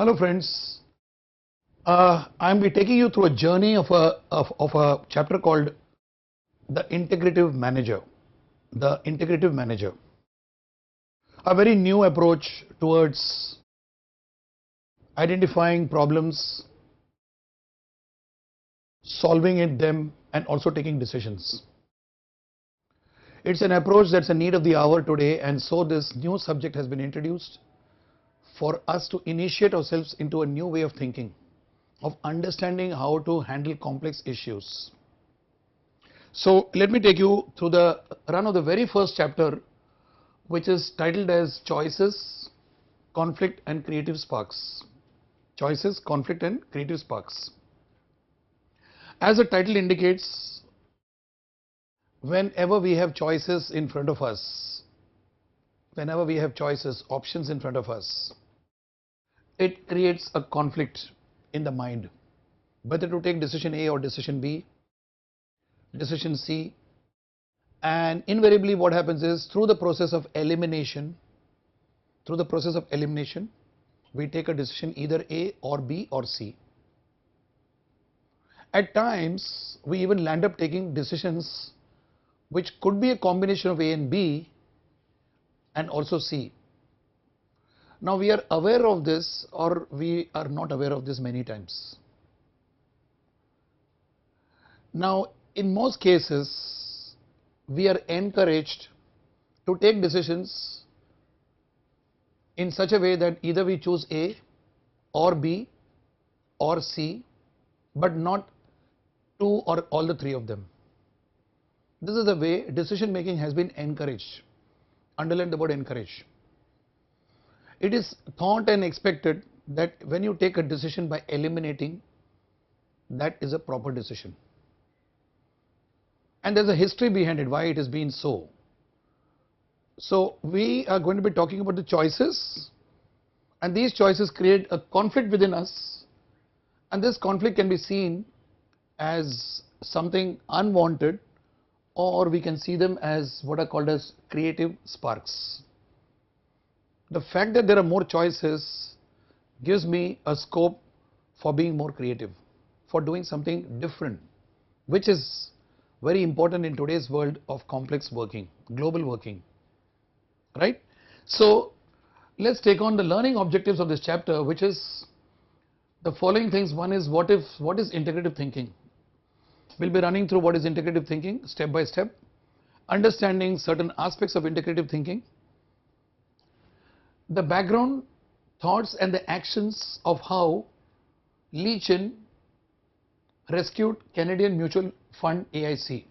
Hello friends, I'm be taking you through a journey of a chapter called the Integrative Manager. The Integrative Manager, a very new approach towards identifying problems, solving them, and also taking decisions. It's an approach that's a need of the hour today, and so this new subject has been introduced for us to initiate ourselves into a new way of thinking, of understanding how to handle complex issues. So let me take you through the run of the very first chapter, which is titled as Choices, Conflict and Creative Sparks. Choices, Conflict and Creative Sparks. As the title indicates, whenever we have choices in front of us, whenever we have choices, options in front of us, it creates a conflict in the mind, whether to take decision A or decision B, decision C, and invariably what happens is through the process of elimination, we take a decision either A or B or C. At times we even land up taking decisions which could be a combination of A and B and also C. Now we are aware of this or we are not aware of this many times. Now in most cases we are encouraged to take decisions in such a way that either we choose A or B or C, but not two or all the three of them. This is the way decision making has been encouraged. Underline the word encourage. It is thought and expected that when you take a decision by eliminating, that is a proper decision. And there's a history behind it, why it has been so. So we are going to be talking about the choices, and these choices create a conflict within us, and this conflict can be seen as something unwanted, or we can see them as what are called as creative sparks. The fact that there are more choices gives me a scope for being more creative, for doing something different, which is very important in today's world of complex working, global working, right? So let's take on the learning objectives of this chapter, which is the following things. One is what is integrative thinking. We'll be running through what is integrative thinking step by step, understanding certain aspects of integrative thinking, the background, thoughts and the actions of how Lee Chin rescued Canadian Mutual Fund AIC.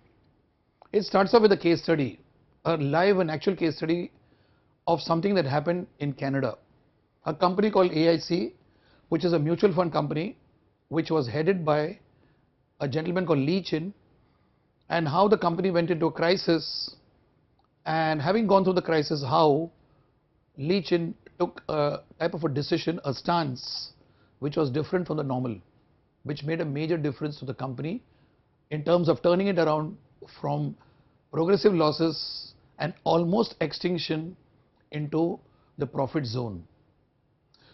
It starts off with a case study, a live and actual case study of something that happened in Canada. A company called AIC, which is a mutual fund company, which was headed by a gentleman called Lee Chin, and how the company went into a crisis, and having gone through the crisis, how Lee Chin took a type of a decision, a stance, which was different from the normal, which made a major difference to the company in terms of turning it around from progressive losses and almost extinction into the profit zone.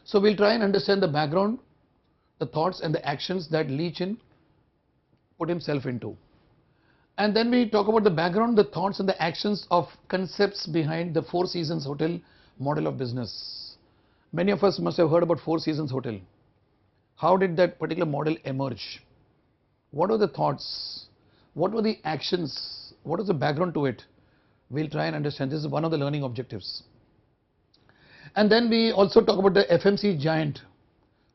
So we'll try and understand the background, the thoughts and the actions that Lee Chin put himself into. And then we talk about the background, the thoughts and the actions of concepts behind the Four Seasons Hotel model of business. Many of us must have heard about Four Seasons Hotel. How did that particular model emerge? What were the thoughts? What were the actions? What is the background to it? We'll try and understand. This is one of the learning objectives. And then we also talk about the FMC giant,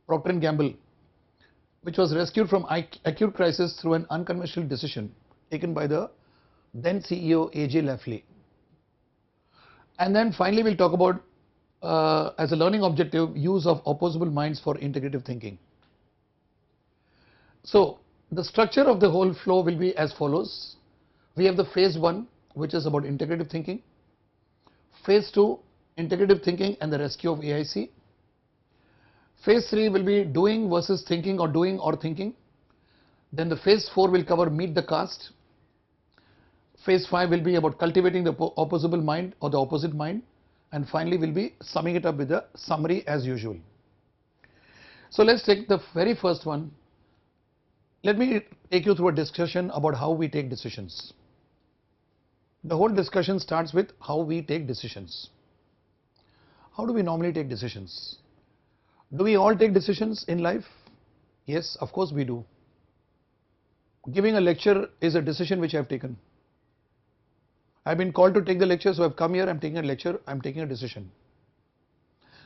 Procter & Gamble, which was rescued from acute crisis through an unconventional decision taken by the then CEO A.J. Lafley. And then finally we'll talk about as a learning objective, use of opposable minds for integrative thinking. So the structure of the whole flow will be as follows. We have the phase 1, which is about integrative thinking. Phase 2, integrative thinking and the rescue of AIC. Phase 3 will be doing versus thinking, or doing or thinking. Then the phase 4 will cover meet the cast. Phase 5 will be about cultivating the opposable mind or the opposite mind, and finally we'll be summing it up with a summary as usual. So let's take the very first one. Let me take you through a discussion about how we take decisions. The whole discussion starts with how we take decisions. How do we normally take decisions? Do we all take decisions in life? Yes, of course we do. Giving a lecture is a decision which I have taken. I've been called to take the lecture, so I've come here, I'm taking a lecture, I'm taking a decision.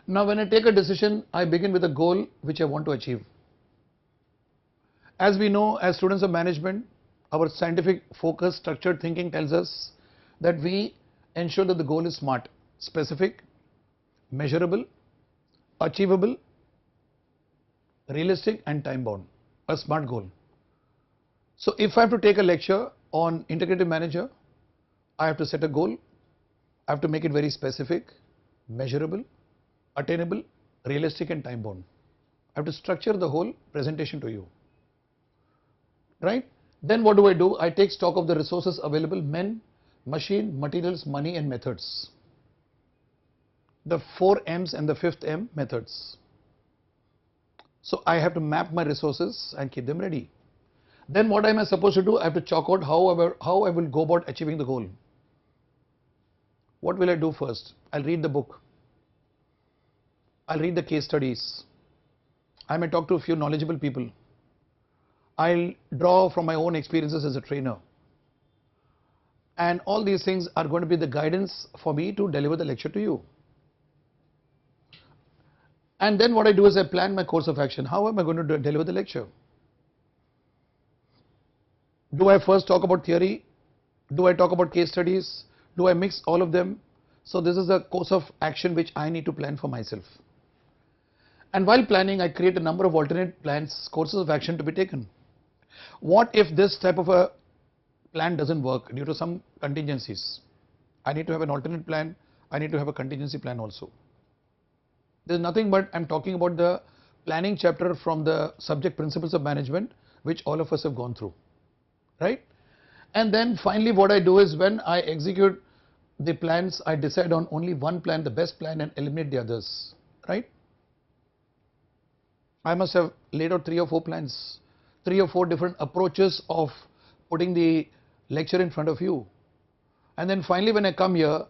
Now when I take a decision, I begin with a goal which I want to achieve. As we know, as students of management, our scientific focus, structured thinking tells us that we ensure that the goal is SMART, specific, measurable, achievable, realistic and time bound, a SMART goal. So if I have to take a lecture on integrative manager, I have to set a goal, I have to make it very specific, measurable, attainable, realistic and time bound. I have to structure the whole presentation to you, right? Then what do? I take stock of the resources available, men, machine, materials, money and methods. The 4 M's and the 5th M, methods. So I have to map my resources and keep them ready. Then what am I supposed to do? I have to chalk out how I will go about achieving the goal. What will I do first? I'll read the book. I'll read the case studies. I may talk to a few knowledgeable people. I'll draw from my own experiences as a trainer. And all these things are going to be the guidance for me to deliver the lecture to you. And then what I do is I plan my course of action. How am I going to deliver the lecture? Do I first talk about theory? Do I talk about case studies? Do I mix all of them? So this is a course of action which I need to plan for myself. And while planning, I create a number of alternate plans, courses of action to be taken. What if this type of a plan doesn't work due to some contingencies? I need to have an alternate plan. I need to have a contingency plan also. There's nothing but I'm talking about the planning chapter from the subject principles of management, which all of us have gone through, right? And then finally what I do is when I execute the plans, I decide on only one plan, the best plan, and eliminate the others, right? I must have laid out 3 or 4 plans, 3 or 4 different approaches of putting the lecture in front of you. And then finally when I come here,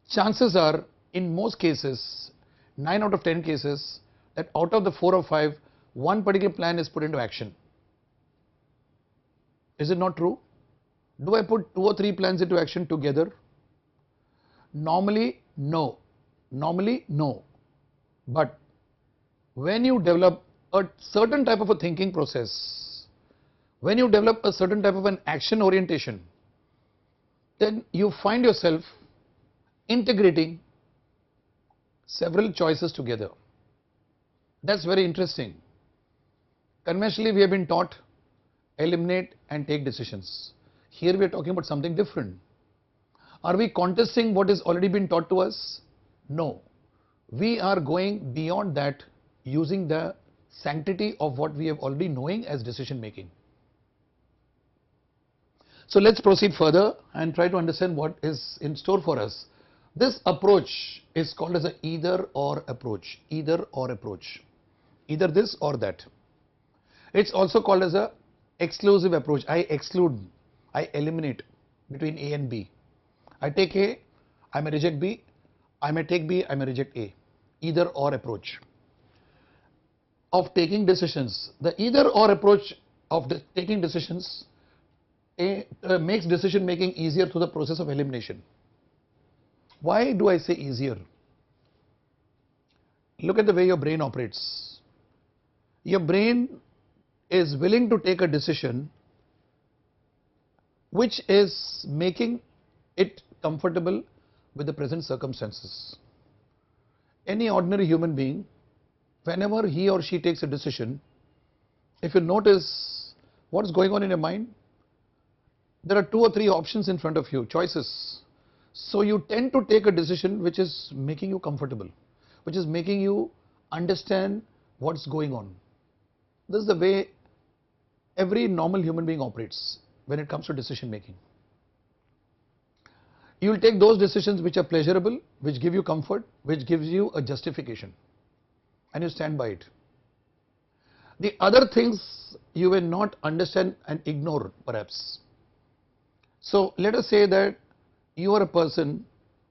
chances are in most cases, 9 out of 10 cases, that out of the 4 or 5, one particular plan is put into action. Is it not true? Do I put 2 or 3 plans into action together? Normally, no. Normally, no. But when you develop a certain type of a thinking process, when you develop a certain type of an action orientation, then you find yourself integrating several choices together. That's very interesting. Conventionally, we have been taught eliminate and take decisions. Here we are talking about something different. Are we contesting what has already been taught to us? No. We are going beyond that using the sanctity of what we have already knowing as decision making. So let's proceed further and try to understand what is in store for us. This approach is called as an either or approach. Either or approach. Either this or that. It's also called as a exclusive approach. I exclude, I eliminate between A and B. I take A, I may reject B. I may take B, I may reject A. Either or approach of taking decisions. The either or approach of taking decisions makes decision making easier through the process of elimination. Why do I say easier? Look at the way your brain operates. Your brain is willing to take a decision which is making it comfortable with the present circumstances. Any ordinary human being, whenever he or she takes a decision, if you notice what's going on in your mind, there are 2 or 3 options in front of you, choices. So you tend to take a decision which is making you comfortable, which is making you understand what's going on. This is the way every normal human being operates when it comes to decision making. You will take those decisions which are pleasurable, which give you comfort, which gives you a justification, and you stand by it. The other things you will not understand and ignore perhaps. So let us say that you are a person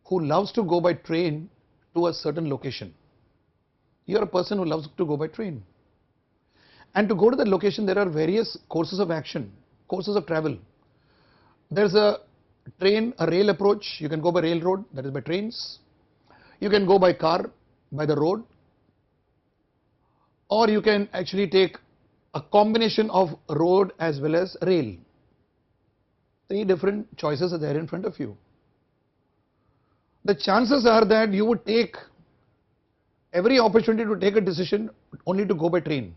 who loves to go by train to a certain location. You are a person who loves to go by train. And to go to that location, there are various courses of action, courses of travel. There's a train, a rail approach. You can go by railroad, that is by trains. You can go by car, by the road. Or you can actually take a combination of road as well as rail. 3 different choices are there in front of you. The chances are that you would take every opportunity to take a decision only to go by train.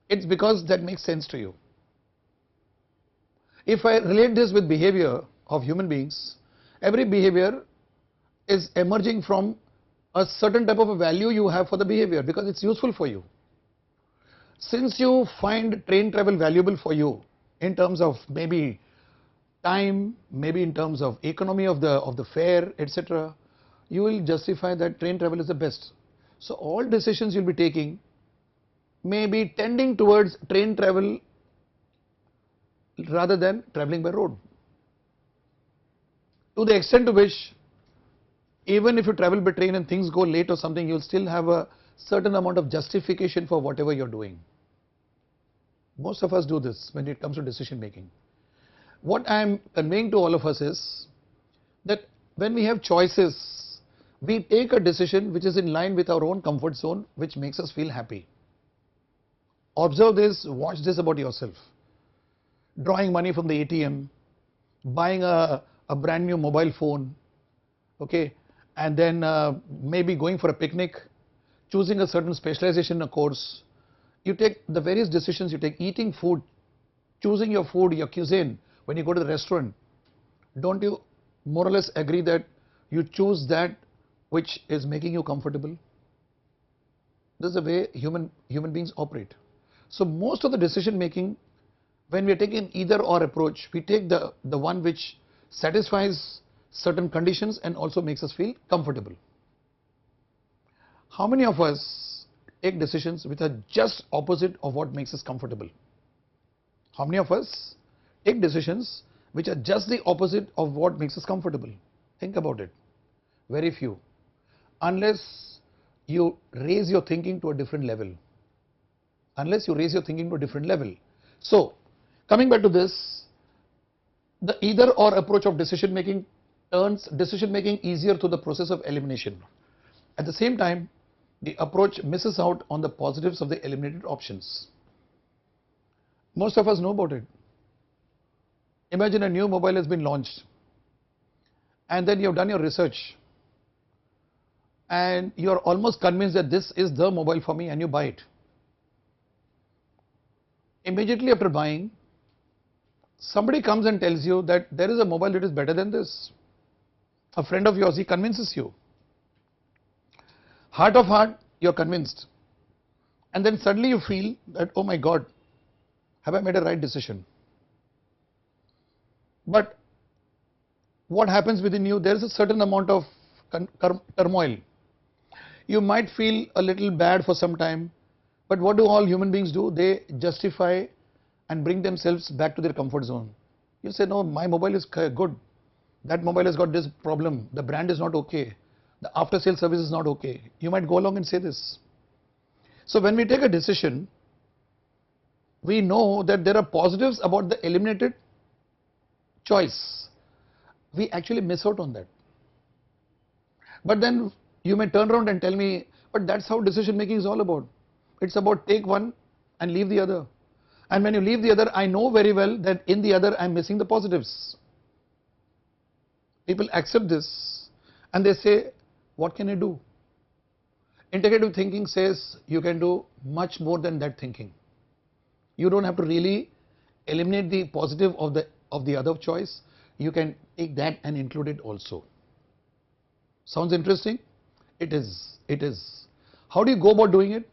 It's because that makes sense to you. If I relate this with behavior of human beings, every behavior is emerging from a certain type of a value you have for the behavior because it's useful for you. Since you find train travel valuable for you in terms of maybe time, maybe in terms of economy of the fare, etc., you will justify that train travel is the best. So all decisions you'll be taking may be tending towards train travel rather than traveling by road. To the extent to which even if you travel by train and things go late or something, you'll still have a certain amount of justification for whatever you're doing. Most of us do this when it comes to decision making. What I'm conveying to all of us is that when we have choices, we take a decision which is in line with our own comfort zone, which makes us feel happy. Observe this, watch this about yourself. Drawing money from the ATM, buying a brand new mobile phone, okay, and then maybe going for a picnic, choosing a certain specialization in a course. You take the various decisions you take, eating food, choosing your food, your cuisine, when you go to the restaurant. Don't you more or less agree that you choose that which is making you comfortable? This is the way human beings operate. So most of the decision making, when we are taking either or approach, we take the one which satisfies certain conditions and also makes us feel comfortable. How many of us take decisions which are just opposite of what makes us comfortable? How many of us take decisions which are just the opposite of what makes us comfortable? Think about it. Very few. Unless you raise your thinking to a different level. Unless you raise your thinking to a different level. So, coming back to this, the either or approach of decision making turns decision making easier through the process of elimination. At the same time, the approach misses out on the positives of the eliminated options. Most of us know about it. Imagine a new mobile has been launched and then you have done your research and you are almost convinced that this is the mobile for me and you buy it. Immediately after buying, somebody comes and tells you that there is a mobile that is better than this. A friend of yours, he convinces you. Heart of heart, you are convinced. And then suddenly you feel that, oh my God, have I made a right decision? But what happens within you? There is a certain amount of turmoil. You might feel a little bad for some time, but what do all human beings do? They justify and bring themselves back to their comfort zone. You say, no, my mobile is good. That mobile has got this problem. The brand is not okay. The after sale service is not okay. You might go along and say this. So when we take a decision, we know that there are positives about the eliminated choice. We actually miss out on that. But then you may turn around and tell me, but that's how decision making is all about. It's about take one and leave the other. And when you leave the other, I know very well that in the other I'm missing the positives. People accept this and they say, what can I do? Integrative thinking says you can do much more than that thinking. You don't have to really eliminate the positive of the other choice. You can take that and include it also. Sounds interesting? It is. It is. How do you go about doing it?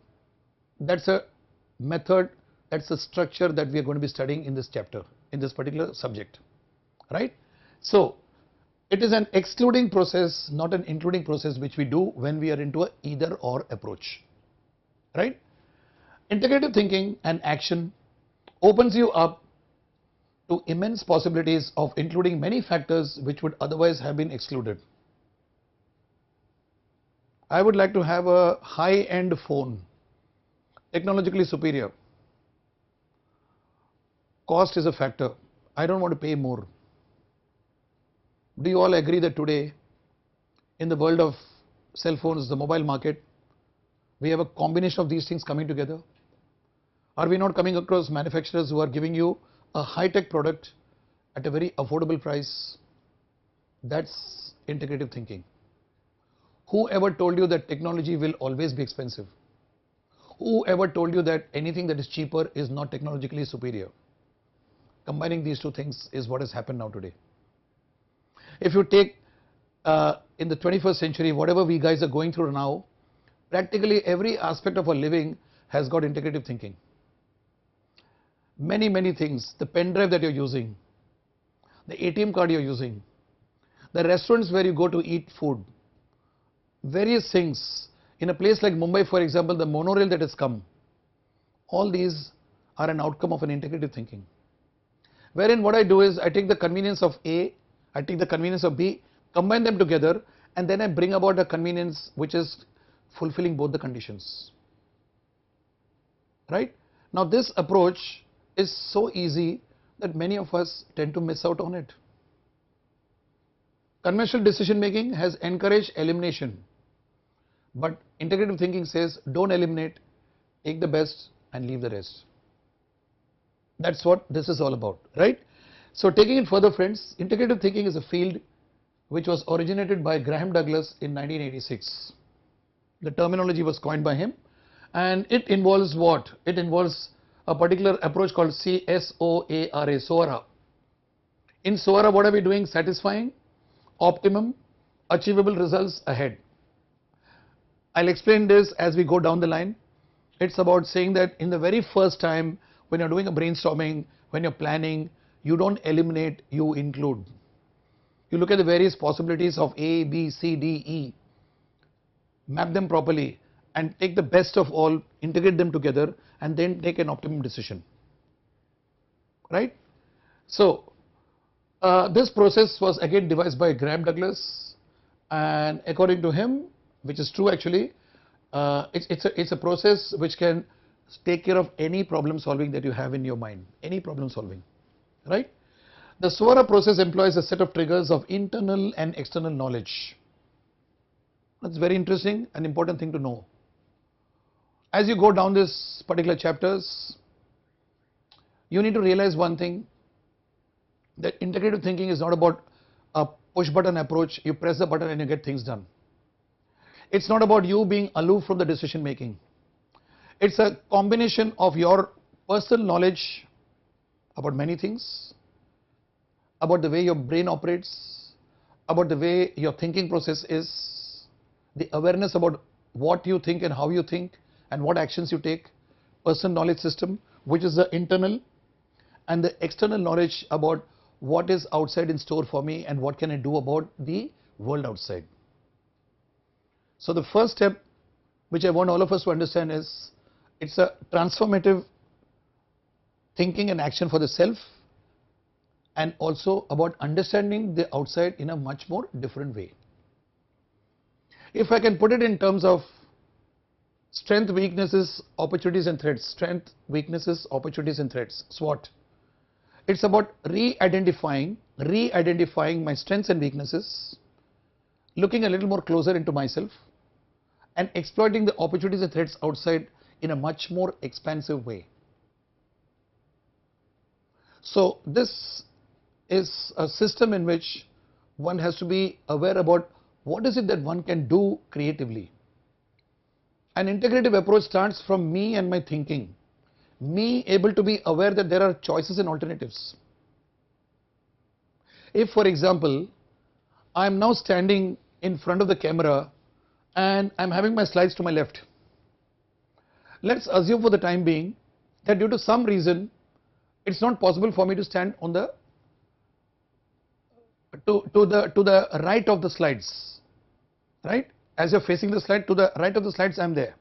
That's a method, that's a structure that we are going to be studying in this chapter, in this particular subject, right? So, it is an excluding process, not an including process, which we do when we are into a either or approach, right? Integrative thinking and action opens you up to immense possibilities of including many factors which would otherwise have been excluded. I would like to have a high-end phone, technologically superior. Cost is a factor. I don't want to pay more. Do you all agree that today, in the world of cell phones, the mobile market, we have a combination of these things coming together? Are we not coming across manufacturers who are giving you a high-tech product at a very affordable price? That's integrative thinking. Who ever told you that technology will always be expensive? Who ever told you that anything that is cheaper is not technologically superior? Combining these two things is what has happened now today. If you take in the 21st century, whatever we guys are going through now, practically every aspect of our living has got integrative thinking. Many things, the pen drive that you're using, the ATM card you're using, the restaurants where you go to eat food, various things. In a place like Mumbai, for example, the monorail that has come, all these are an outcome of an integrative thinking. Wherein what I do is I take the convenience of A, I take the convenience of B, combine them together, and then I bring about a convenience which is fulfilling both the conditions. Right? Now this approach is so easy that many of us tend to miss out on it. Conventional decision making has encouraged elimination, but integrative thinking says don't eliminate, take the best and leave the rest. That's what this is all about, right? So taking it further, friends, integrative thinking is a field which was originated by Graham Douglas in 1986. The terminology was coined by him, and it involves what? It involves a particular approach called SOARA, SOARA. In SOARA, what are we doing? Satisfying, optimum, achievable results ahead. I'll explain this as we go down the line. It's about saying that in the very first time when you're doing a brainstorming, when you're planning, you don't eliminate, you include. You look at the various possibilities of A, B, C, D, E, map them properly and take the best of all, integrate them together and then take an optimum decision, right? So this process was again devised by Graham Douglas, and according to him, which is true actually, it's a process which can take care of any problem solving that you have in your mind, any problem solving, right? The SWARA process employs a set of triggers of internal and external knowledge. That's very interesting and important thing to know. As you go down this particular chapters, you need to realize one thing, that integrative thinking is not about a push button approach, you press the button and you get things done. It's not about you being aloof from the decision making. It's a combination of your personal knowledge about many things, about the way your brain operates, about the way your thinking process is, the awareness about what you think and how you think and what actions you take, personal knowledge system, which is the internal, and the external knowledge about what is outside in store for me and what can I do about the world outside. So the first step which I want all of us to understand is it's a transformative thinking and action for the self, and also about understanding the outside in a much more different way. If I can put it in terms of strength, weaknesses, opportunities and threats, strength, weaknesses, opportunities and threats, SWOT. It's about re-identifying my strengths and weaknesses, looking a little more closer into myself and exploiting the opportunities and threats outside in a much more expansive way. So this is a system in which one has to be aware about what is it that one can do creatively. An integrative approach starts from me and my thinking, me able to be aware that there are choices and alternatives. If, for example, I am now standing in front of the camera and I am having my slides to my left, let's assume for the time being that due to some reason it's not possible for me to stand on the to the right of the slides, right? As you're facing the slide, to the right of the slides I am there.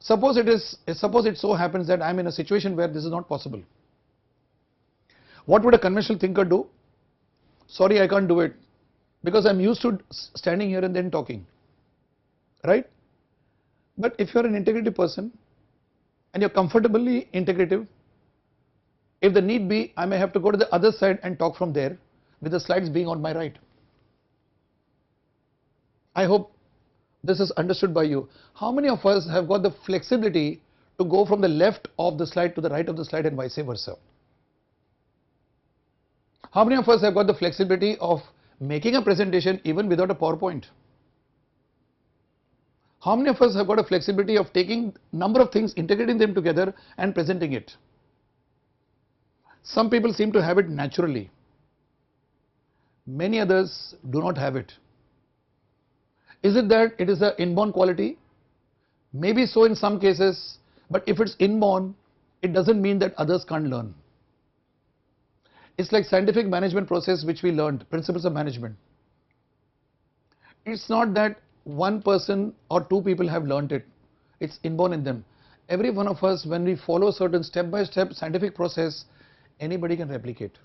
Suppose it so happens that I am in a situation where this is not possible. What would a conventional thinker do? Sorry, I can't do it because I'm used to standing here and then talking, right? But if you're an integrative person and you're comfortably integrative, if the need be, I may have to go to the other side and talk from there with the slides being on my right. I hope this is understood by you. How many of us have got the flexibility to go from the left of the slide to the right of the slide and vice versa? How many of us have got the flexibility of making a presentation even without a PowerPoint? How many of us have got a flexibility of taking number of things, integrating them together and presenting it? Some people seem to have it naturally. Many others do not have it. Is it that it is an inborn quality? Maybe so in some cases, but if it's inborn, it doesn't mean that others can't learn. It's like scientific management process which we learned, principles of management. It's not that one person or two people have learnt it. It's inborn in them. Every one of us, when we follow certain step-by-step scientific process, anybody can replicate.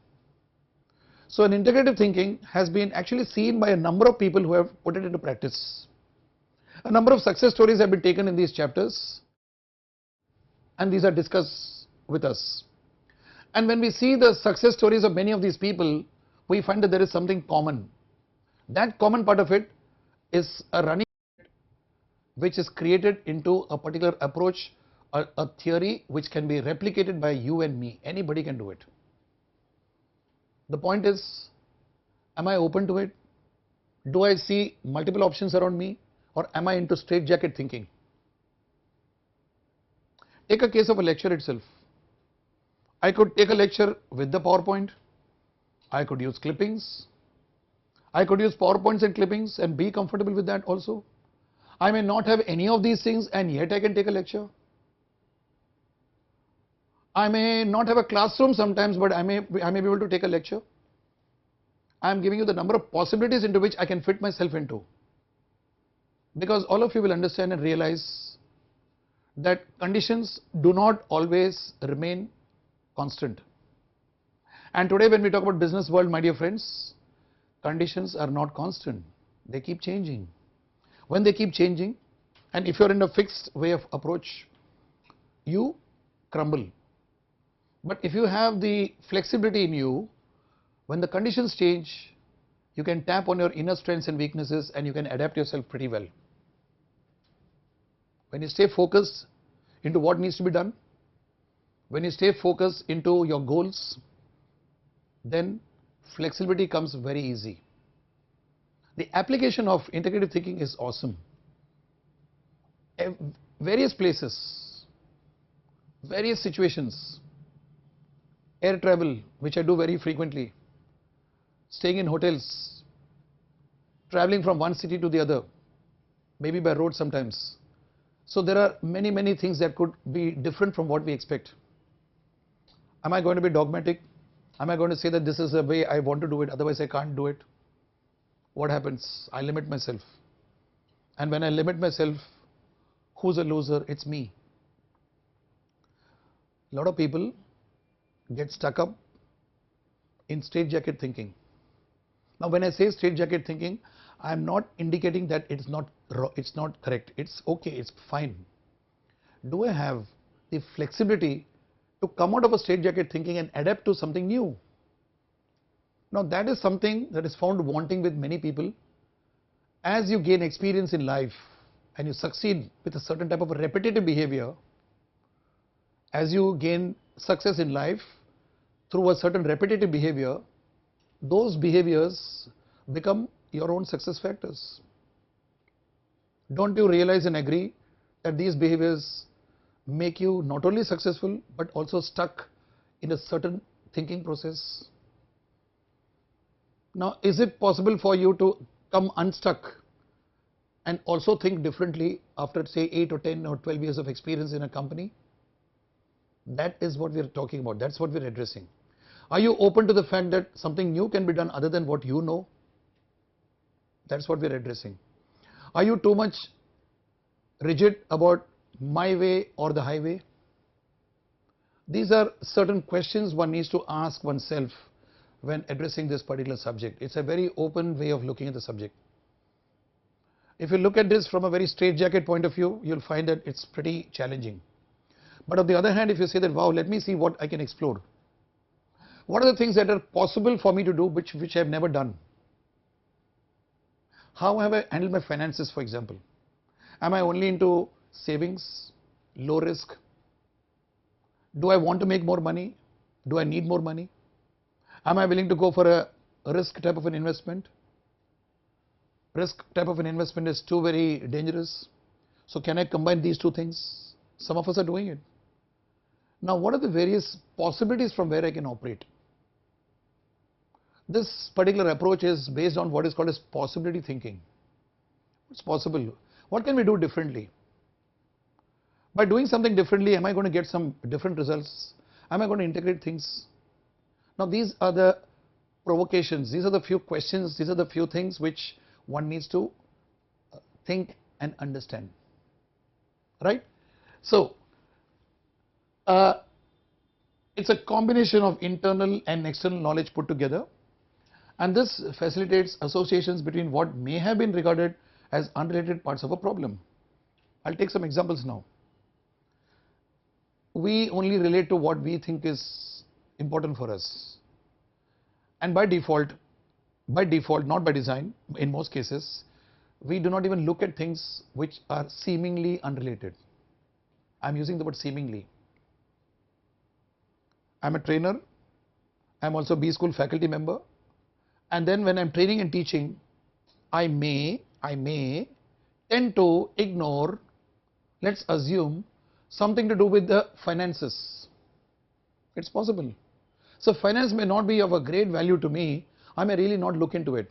So an integrative thinking has been actually seen by a number of people who have put it into practice. A number of success stories have been taken in these chapters and these are discussed with us. And when we see the success stories of many of these people, we find that there is something common. That common part of it is a running which is created into a particular approach or a theory which can be replicated by you and me. Anybody can do it. The point is, am I open to it? Do I see multiple options around me, or am I into straitjacket thinking? Take a case of a lecture itself. I could take a lecture with the PowerPoint. I could use clippings. I could use PowerPoints and clippings and be comfortable with that also. I may not have any of these things and yet I can take a lecture. I may not have a classroom sometimes, but I may be able to take a lecture. I am giving you the number of possibilities into which I can fit myself into. Because all of you will understand and realize that conditions do not always remain constant. And today when we talk about business world, my dear friends, conditions are not constant. They keep changing. When they keep changing, and if you're in a fixed way of approach, you crumble. But if you have the flexibility in you, when the conditions change, you can tap on your inner strengths and weaknesses and you can adapt yourself pretty well. When you stay focused into what needs to be done, when you stay focused into your goals, then flexibility comes very easy. The application of integrative thinking is awesome. Various places, various situations, air travel, which I do very frequently, staying in hotels, traveling from one city to the other, maybe by road sometimes. So there are many things that could be different from what we expect. Am I going to be dogmatic? Am I going to say that this is the way I want to do it, otherwise I can't do it? What happens? I limit myself. And when I limit myself, who's a loser? It's me. A lot of people get stuck up in straitjacket thinking. Now when I say straitjacket thinking, I am not indicating that it's not correct. It's okay, it's fine. Do I have the flexibility to come out of a straitjacket thinking and adapt to something new? Now that is something that is found wanting with many people. As you gain experience in life and you succeed with a certain type of repetitive behavior, as you gain success in life through a certain repetitive behavior, those behaviors become your own success factors. Don't you realize and agree that these behaviors make you not only successful but also stuck in a certain thinking process? Now, is it possible for you to come unstuck and also think differently after say 8 or 10 or 12 years of experience in a company? That is what we are talking about. That's what we are addressing. Are you open to the fact that something new can be done other than what you know? That's what we are addressing. Are you too much rigid about my way or the highway? These are certain questions one needs to ask oneself when addressing this particular subject. It's a very open way of looking at the subject. If you look at this from a very straitjacket point of view, you'll find that it's pretty challenging. But on the other hand, if you say that, wow, let me see what I can explore. What are the things that are possible for me to do which I have never done? How have I handled my finances, for example? Am I only into savings, low risk? Do I want to make more money? Do I need more money? Am I willing to go for a risk type of an investment? Risk type of an investment is too very dangerous. So can I combine these two things? Some of us are doing it. Now, what are the various possibilities from where I can operate? This particular approach is based on what is called as possibility thinking. What's possible? What can we do differently? By doing something differently, am I going to get some different results? Am I going to integrate things? Now, these are the provocations, these are the few questions, these are the few things which one needs to think and understand, right? So, it's a combination of internal and external knowledge put together, and this facilitates associations between what may have been regarded as unrelated parts of a problem. I'll take some examples now. We only relate to what we think is important for us, and by default, not by design, in most cases, we do not even look at things which are seemingly unrelated. I'm using the word seemingly. I'm a trainer, I'm also a B school faculty member, and then when I'm training and teaching, I may tend to ignore, let's assume, something to do with the finances. It's possible. So finance may not be of a great value to me, I may really not look into it.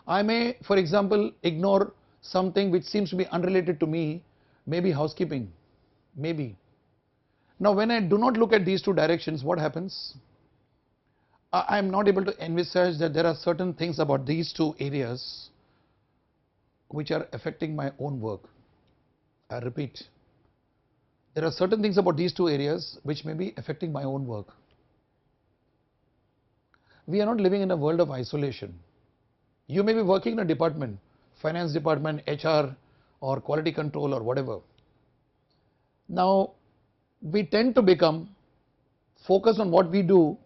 I may, for example, ignore something which seems to be unrelated to me, maybe housekeeping, maybe. Now when I do not look at these two directions, what happens? I am not able to envisage that there are certain things about these two areas which are affecting my own work. I repeat, there are certain things about these two areas which may be affecting my own work. We are not living in a world of isolation. You may be working in a department, finance department, HR, or quality control, or whatever. Now, we tend to become focused on what we do,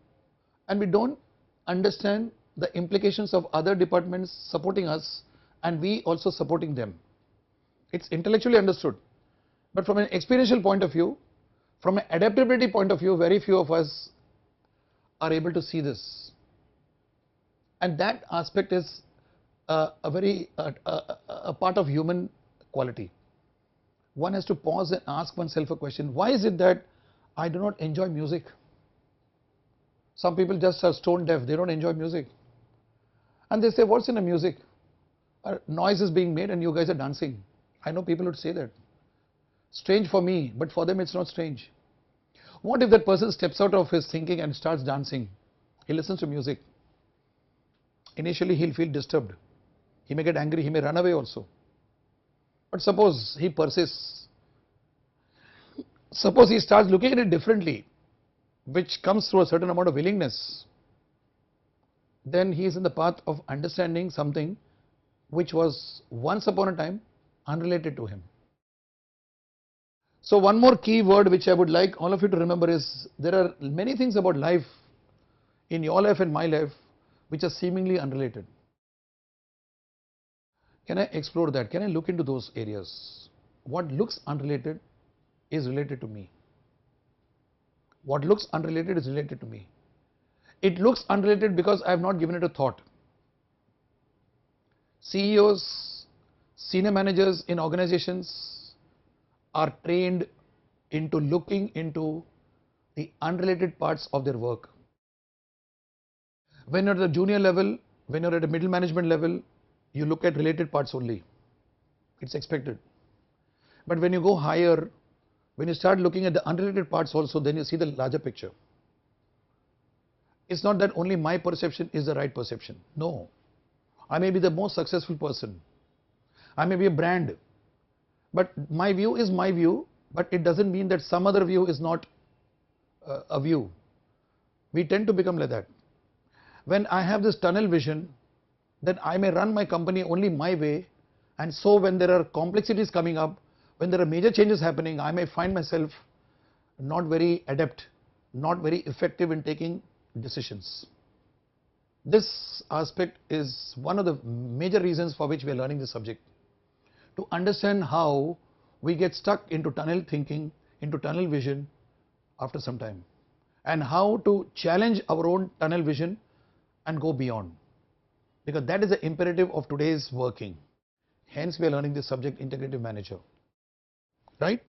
and we don't understand the implications of other departments supporting us and we also supporting them. It's intellectually understood, but from an experiential point of view, from an adaptability point of view, very few of us are able to see this, and that aspect is a part of human quality. One has to pause and ask oneself a question: why is it that I do not enjoy music? Some people just are stone deaf, they don't enjoy music, and they say, what's in a music? Noise is being made and you guys are dancing. I know people would say that. Strange for me, but for them it's not strange. What if that person steps out of his thinking and starts dancing? He listens to music. Initially he'll feel disturbed. He may get angry, he may run away also. But suppose he persists. Suppose he starts looking at it differently, which comes through a certain amount of willingness. Then he is in the path of understanding something which was once upon a time unrelated to him. So one more key word which I would like all of you to remember is, there are many things about life, in your life and my life, which are seemingly unrelated. Can I explore that? Can I look into those areas? What looks unrelated is related to me. What looks unrelated is related to me. It looks unrelated because I have not given it a thought. CEOs, senior managers in organizations are trained into looking into the unrelated parts of their work. When you're at the junior level, when you're at a middle management level, you look at related parts only. It's expected. But when you go higher, when you start looking at the unrelated parts also, then you see the larger picture. It's not that only my perception is the right perception. No. I may be the most successful person. I may be a brand. But my view is my view, but it doesn't mean that some other view is not a view. We tend to become like that. When I have this tunnel vision, then I may run my company only my way, and so when there are complexities coming up, when there are major changes happening, I may find myself not very adept, not very effective in taking decisions. This aspect is one of the major reasons for which we are learning this subject, to understand how we get stuck into tunnel thinking, into tunnel vision after some time, and how to challenge our own tunnel vision and go beyond, because that is the imperative of today's working. Hence we are learning this subject, integrative manager, right?